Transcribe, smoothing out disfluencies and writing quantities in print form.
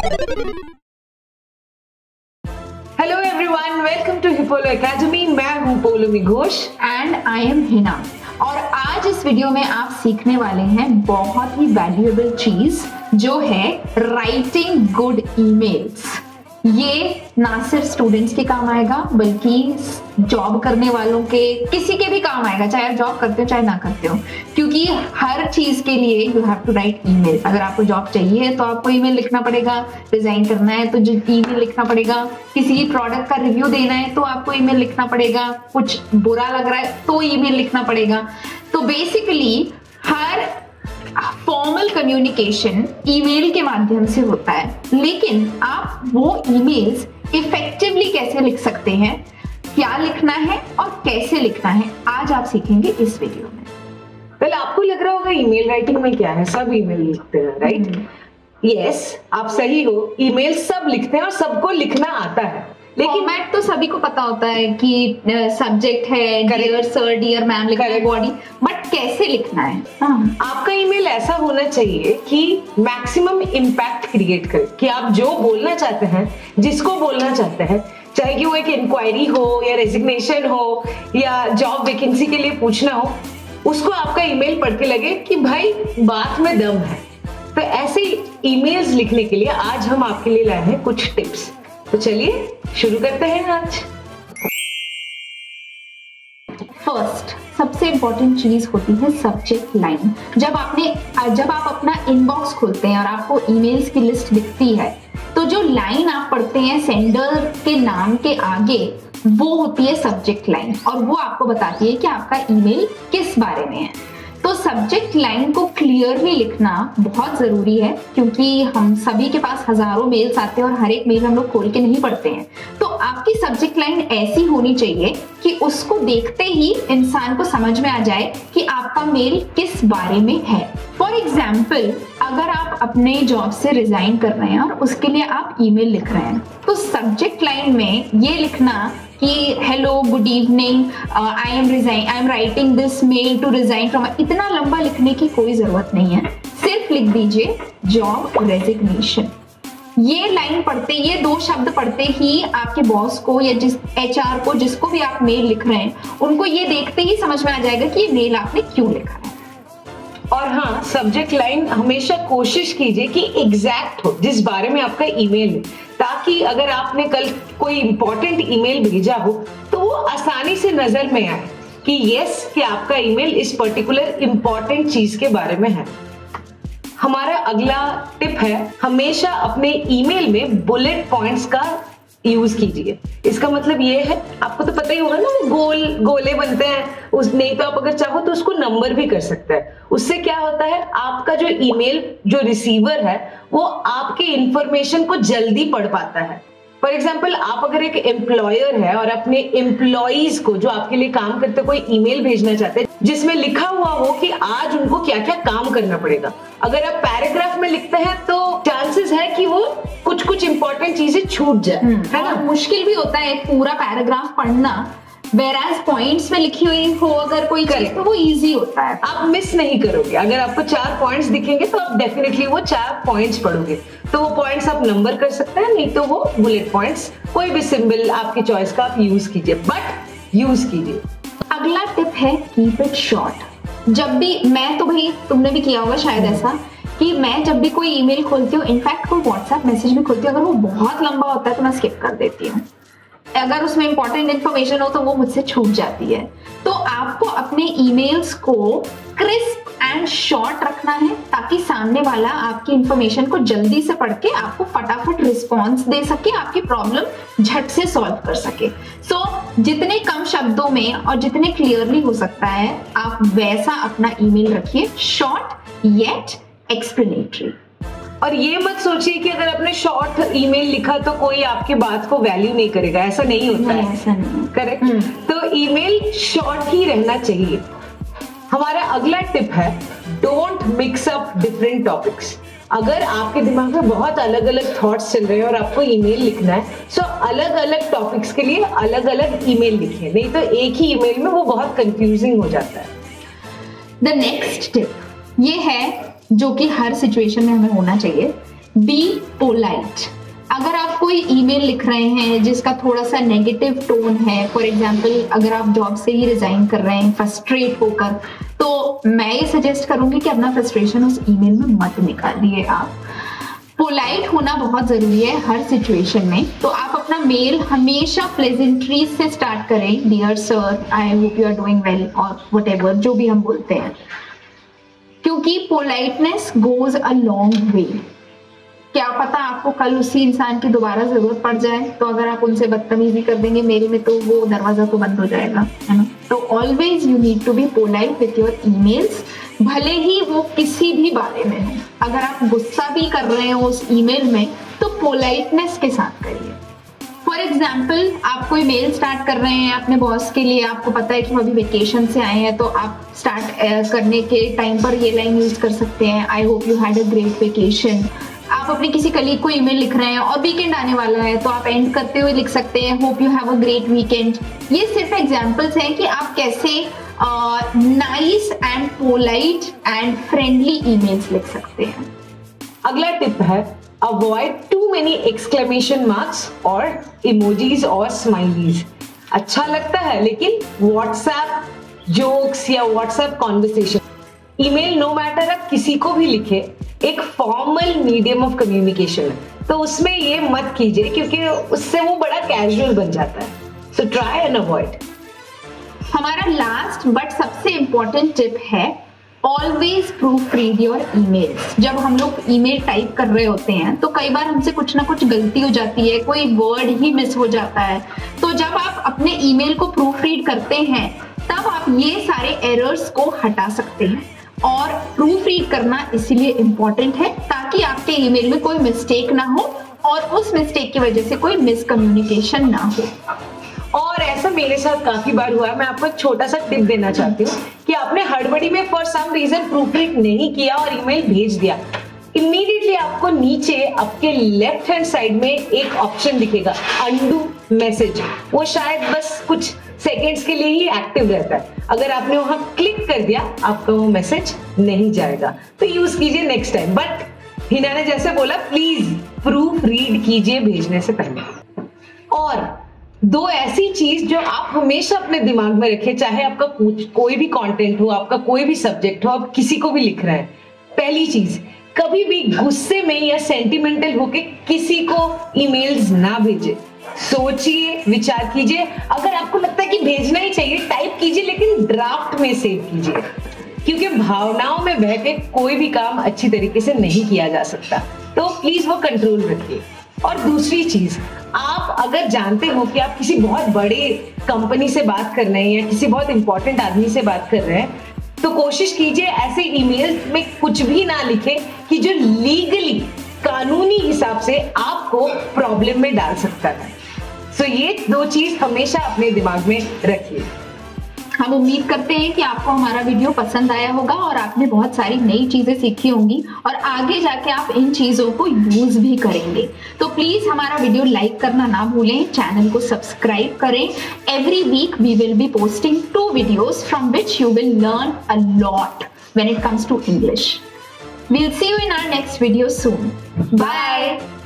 Hello everyone, welcome to Hipolo academy. मैं हूं Poulami Ghosh and I am Hina. और आज इस वीडियो में आप सीखने वाले हैं बहुत ही वैल्यूएबल चीज, जो है राइटिंग गुड ईमेल्स। ये ना सिर्फ स्टूडेंट्स के काम आएगा बल्कि जॉब करने वालों के, किसी के भी काम आएगा, चाहे आप जॉब करते हो चाहे ना करते हो, क्योंकि हर चीज के लिए you have to write email. अगर आपको जॉब चाहिए तो आपको ईमेल लिखना पड़ेगा, रिजाइन करना है तो ईमेल लिखना पड़ेगा, किसी प्रोडक्ट का रिव्यू देना है तो आपको ईमेल लिखना पड़ेगा, कुछ बुरा लग रहा है तो ईमेल लिखना पड़ेगा। तो बेसिकली हर फॉर्मल कम्युनिकेशन ईमेल के माध्यम से होता है, लेकिन आप वो ईमेल्स इफेक्टिवली कैसे लिख सकते हैं, क्या लिखना है और कैसे लिखना है, आज आप सीखेंगे इस वीडियो में। पहले आपको लग रहा होगा ईमेल राइटिंग में क्या है, सब ईमेल लिखते हैं, राइट? यस, आप सही हो, ईमेल सब लिखते हैं और सबको लिखना आता है, लेकिन फॉर्मेट तो सभी को पता होता है कि सब्जेक्ट है डियर सर, डियर मैम लिखना है, बॉडी, बट कैसे लिखना है। आपका ईमेल ऐसा होना चाहिए कि मैक्सिमम इम्पैक्ट क्रिएट करे, कि आप जो बोलना चाहते हैं, जिसको बोलना चाहते हैं, चाहे कि वो एक इंक्वायरी हो या रेजिग्नेशन हो या जॉब वैकेंसी के लिए पूछना हो, उसको आपका ईमेल पढ़ के लगे कि भाई बात में दम है। तो ऐसे ईमेल्स लिखने के लिए आज हम आपके लिए लाए हैं कुछ टिप्स। तो चलिए शुरू करते हैं आज। फर्स्ट, सबसे इंपॉर्टेंट चीज होती है सब्जेक्ट लाइन। जब आप अपना इनबॉक्स खोलते हैं और आपको ईमेल्स की लिस्ट दिखती है, तो जो लाइन आप पढ़ते हैं सेंडर के नाम के आगे, वो होती है सब्जेक्ट लाइन, और वो आपको बताती है कि आपका ईमेल किस बारे में है। तो सब्जेक्ट लाइन को क्लियरली लिखना बहुत जरूरी है, क्योंकि हम सभी के पास हजारों मेल्स आते हैं और हर एक मेल हम लोग खोल के नहीं पढ़ते हैं। तो आपकी सब्जेक्ट लाइन ऐसी होनी चाहिए कि उसको देखते ही इंसान को समझ में आ जाए कि आपका मेल किस बारे में है। फॉर एग्जाम्पल, अगर आप अपने जॉब से रिजाइन कर रहे हैं और उसके लिए आप ईमेल लिख रहे हैं, तो सब्जेक्ट लाइन में ये लिखना कि hello good evening, I am writing this mail to resign from, इतना लंबा लिखने की कोई जरूरत नहीं है। सिर्फ लिख दीजिए जॉब रेजिग्नेशन। ये लाइन पढ़ते, ये दो शब्द पढ़ते ही आपके बॉस को या जिस HR को, जिसको भी आप मेल लिख रहे हैं, उनको ये देखते ही समझ में आ जाएगा कि ये मेल आपने क्यों लिखा है। और हाँ, सब्जेक्ट लाइन हमेशा कोशिश कीजिए कि एग्जैक्ट हो जिस बारे में आपका ईमेल है, ताकि अगर आपने कल कोई इंपॉर्टेंट ईमेल भेजा हो तो वो आसानी से नजर में आए कि यस, कि आपका ईमेल इस पर्टिकुलर इंपॉर्टेंट चीज के बारे में है। हमारा अगला टिप है, हमेशा अपने ईमेल में बुलेट पॉइंट्स का यूज कीजिए। इसका मतलब ये है, आपको तो पता ही होगा ना, गोले बनते हैं, उस नहीं तो आप अगर चाहो तो उसको नंबर भी कर सकते हैं। उससे क्या होता है, आपका जो ईमेल जो रिसीवर है वो आपके इंफॉर्मेशन को जल्दी पढ़ पाता है। फॉर एग्जाम्पल, आप अगर एक एम्प्लॉयर है और अपने एम्प्लॉइज को, जो आपके लिए काम करते, कोई ईमेल भेजना चाहते हैं जिसमें लिखा हुआ हो कि आज उनको क्या क्या काम करना पड़ेगा, अगर आप पैराग्राफ में लिखते हैं तो चांसेस है कि वो कुछ इंपॉर्टेंट चीजें छूट जाए, है ना? मुश्किल भी होता है पूरा पैराग्राफ पढ़ना, whereas पॉइंट्स में लिखी हुई हो अगर कोई चीज तो वो इजी होता है, आप मिस नहीं करोगे। अगर आपको 4 पॉइंट्स दिखेंगे तो आप डेफिनेटली वो 4 पॉइंट्स पढ़ोगे। तो वो पॉइंट्स आप नंबर कर सकते हैं, नहीं तो वो बुलेट पॉइंट्स, कोई भी सिंबल आपकी चॉइस का आप यूज कीजिए, बट यूज कीजिए। अगला टिप है कीप इट शॉर्ट। जब भी मैं, तो भाई तुमने भी किया होगा शायद ऐसा, कि मैं जब भी कोई ईमेल खोलती हूँ, इनफैक्ट कोई व्हाट्सएप मैसेज भी खोलती हूँ, अगर वो बहुत लंबा होता है तो मैं स्किप कर देती हूँ। अगर उसमें इंपॉर्टेंट इंफॉर्मेशन हो तो वो मुझसे छूट जाती है। तो आपको अपने ईमेल्स को क्रिस्प एंड शॉर्ट रखना है, ताकि सामने वाला आपकी इंफॉर्मेशन को जल्दी से पढ़ के आपको फटाफट रिस्पॉन्स दे सके, आपकी प्रॉब्लम झट से सॉल्व कर सके। सो जितने कम शब्दों में और जितने क्लियरली हो सकता है, आप वैसा अपना ईमेल रखिए, शॉर्ट येट एक्सप्लेनेटरी। और ये मत सोचिए कि अगर आपने शॉर्ट ईमेल लिखा तो कोई आपकी बात को वैल्यू नहीं करेगा, ऐसा नहीं होता है। ऐसा नहीं, करेक्ट? तो ईमेल शॉर्ट ही रहना चाहिए। हमारा अगला टिप है, don't mix up different topics. अगर आपके दिमाग में बहुत अलग अलग थॉट्स चल रहे हैं और आपको ईमेल लिखना है, सो अलग अलग टॉपिक्स के लिए अलग अलग ईमेल लिखिए, नहीं तो एक ही ईमेल में वो बहुत कंफ्यूजिंग हो जाता है। द नेक्स्ट टिप ये है, जो कि हर सिचुएशन में हमें होना चाहिए, बी पोलाइट। अगर आप कोई ईमेल लिख रहे हैं जिसका थोड़ा सा नेगेटिव टोन है, फॉर एग्जांपल अगर आप जॉब से ही रिजाइन कर रहे हैं फ्रस्ट्रेट होकर, तो मैं ये सजेस्ट करूंगी कि अपना फ्रस्ट्रेशन उस ईमेल में मत निकालिए। आप पोलाइट होना बहुत जरूरी है हर सिचुएशन में। तो आप अपना मेल हमेशा प्लेजेंट्रीज से स्टार्ट करें, dear sir, I hope you are doing well, और व्हाटएवर जो भी हम बोलते हैं, क्योंकि politeness goes a long way. क्या पता आपको कल उसी इंसान की दोबारा जरूरत पड़ जाए, तो अगर आप उनसे बदतमीजी कर देंगे मेल में तो वो दरवाजा तो बंद हो जाएगा, है ना। तो always you need to be polite with your emails, भले ही वो किसी भी बारे में हो। अगर आप गुस्सा भी कर रहे हो उस ईमेल में तो पोलाइटनेस के साथ करिए। फॉर एग्जाम्पल आप कोई मेल स्टार्ट कर रहे हैं अपने बॉस के लिए, आपको पता है कि वो अभी वेकेशन से आए हैं, तो आप स्टार्ट करने के टाइम पर ये लाइन यूज कर सकते हैं, आई hope you had a great vacation. आप अपने किसी कलीग को ईमेल लिख रहे हैं और वीकेंड आने वाला है, तो आप एंड करते हुए लिख सकते हैं hope you have a great weekend. ये सिर्फ एग्जांपल्स हैं कि आप कैसे nice and polite and friendly emails लिख सकते हैं। अगला टिप है avoid too many exclamation marks और इमोजीज और स्माइलीज। अच्छा लगता है लेकिन व्हाट्सएप जोक्स या WhatsApp conversation, email no matter आप किसी को भी लिखे, एक फॉर्मल मीडियम ऑफ कम्युनिकेशन है, तो उसमें ये मत कीजिए क्योंकि उससे वो बड़ा कैजुअल बन जाता है। So try and avoid. हमारा लास्ट बट सबसे इंपॉर्टेंट टिप है always proof read your emails. जब हम लोग ईमेल टाइप कर रहे होते हैं तो कई बार हमसे कुछ ना कुछ गलती हो जाती है, कोई वर्ड ही मिस हो जाता है। तो जब आप अपने ईमेल को प्रूफ रीड करते हैं तब आप ये सारे एरर्स को हटा सकते हैं। और प्रूफ रीड करना इसलिए इम्पोर्टेंट है ताकि आपके ईमेल में कोई मिस्टेक ना हो और उस मिस्टेक की वजह से कोई मिसकम्युनिकेशन ना हो। और ऐसा मेरे साथ काफी बार हुआ है। मैं आपको एक छोटा सा टिप देना चाहती हूँ कि आपने हड़बड़ी में for some reason proofread नहीं किया और ईमेल भेज दिया, इमीडिएटली आपको नीचे आपके लेफ्ट हैंड साइड में एक ऑप्शन दिखेगा अनडू मैसेज। वो शायद बस कुछ सेकेंड्स के लिए ही एक्टिव रहता है। अगर आपने वहां क्लिक कर दिया आपका वो मैसेज नहीं जाएगा, तो यूज कीजिए नेक्स्ट टाइम। बट हिना ने जैसे बोला प्लीज प्रूफ रीड कीजिए भेजने से पहले। और दो ऐसी चीज जो आप हमेशा अपने दिमाग में रखें, चाहे आपका कोई भी कंटेंट हो, आपका कोई भी सब्जेक्ट हो, आप किसी को भी लिख रहे हैं। पहली चीज, कभी भी गुस्से में या सेंटिमेंटल होके किसी को ईमेल्स ना भेजें। सोचिए, विचार कीजिए, अगर आपको लगता है कि भेजना ही चाहिए टाइप कीजिए, लेकिन ड्राफ्ट में सेव कीजिए, क्योंकि भावनाओं में बह के कोई भी काम अच्छी तरीके से नहीं किया जा सकता। तो प्लीज वो कंट्रोल रखिए। और दूसरी चीज, आप अगर जानते हो कि आप किसी बहुत बड़े कंपनी से बात कर रहे हैं या किसी बहुत इंपॉर्टेंट आदमी से बात कर रहे हैं, तो कोशिश कीजिए ऐसे ईमेल में कुछ भी ना लिखे कि जो लीगली कानूनी हिसाब से आपको प्रॉब्लम में डाल सकता है। सो ये दो चीज हमेशा अपने दिमाग में रखिए। हम उम्मीद करते हैं कि आपको हमारा वीडियो पसंद आया होगा और आपने बहुत सारी नई चीजें सीखी होंगी और आगे जाके आप इन चीजों को यूज भी करेंगे। तो प्लीज हमारा वीडियो लाइक करना ना भूलें, चैनल को सब्सक्राइब करें। Every week we will be posting 2 videos from which you will learn a lot when it comes to English. We'll see you in our next video soon. Bye.